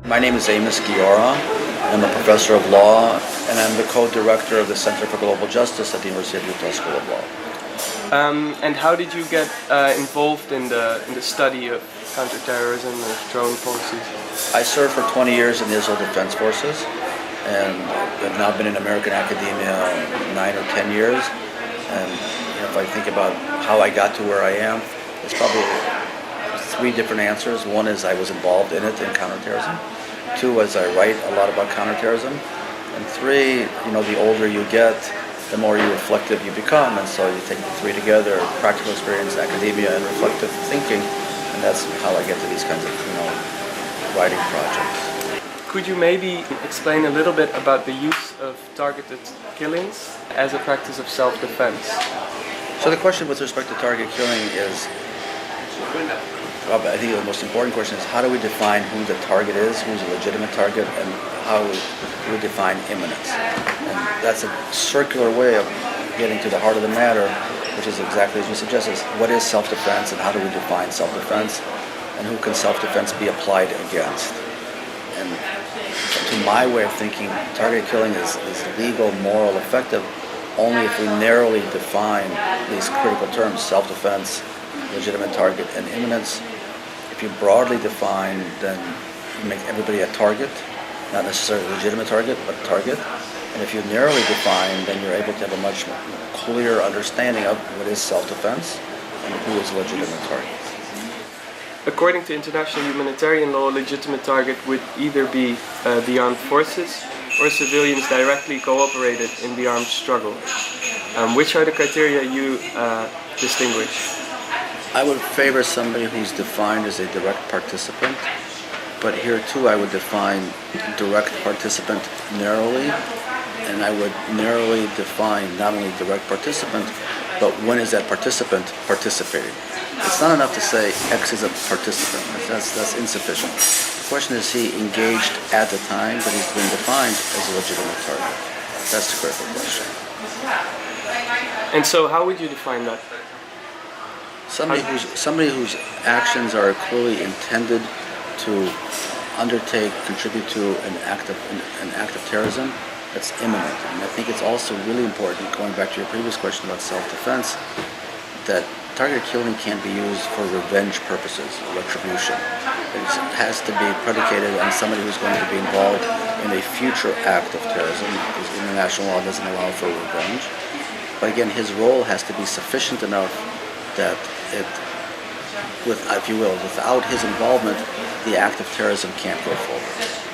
My name is Amos Guiora. I'm a professor of law, and I'm the co-director of the Center for Global Justice at the University of Utah School of Law. And how did you get involved in the study of counter-terrorism and drone policies? I served for 20 years in the Israel Defense Forces, and I've now been in American academia 9 or 10 years. And if I think about how I got to where I am, it's probably three different answers. One is I was involved in it, in counterterrorism. Two is I write a lot about counterterrorism. And three, the older you get, the more reflective you become. And so you take the three together, practical experience, academia, and reflective thinking. And that's how I get to these kinds of, writing projects. Could you maybe explain a little bit about the use of targeted killings as a practice of self-defense? So the question with respect to target killing is, I think the most important question is how do we define who the target is, who's a legitimate target, and how do we define imminence? And that's a circular way of getting to the heart of the matter, which is exactly as you suggest, is what is self-defense and how do we define self-defense, and who can self-defense be applied against? And to my way of thinking, target killing is legal, moral, effective, only if we narrowly define these critical terms, self-defense, legitimate target, and imminence. If you broadly define, then you make everybody a target, not necessarily a legitimate target, but target. And if you narrowly define, then you're able to have a much clearer understanding of what is self-defense and who is a legitimate target. According to international humanitarian law, a legitimate target would either be the armed forces or civilians directly cooperated in the armed struggle. Which are the criteria you distinguish? I would favor somebody who's defined as a direct participant, but here too I would define direct participant narrowly, and I would narrowly define not only direct participant, but when is that participant participating? It's not enough to say X is a participant. That's insufficient. The question is, he engaged at the time that he's been defined as a legitimate target? That's the critical question. And so how would you define that? Somebody whose actions are clearly intended to undertake, contribute to an act of terrorism, that's imminent. And I think it's also really important, going back to your previous question about self-defense, that targeted killing can't be used for revenge purposes or retribution. It has to be predicated on somebody who's going to be involved in a future act of terrorism, because international law doesn't allow for revenge. But again, his role has to be sufficient enough that if you will, without his involvement, the act of terrorism can't go forward.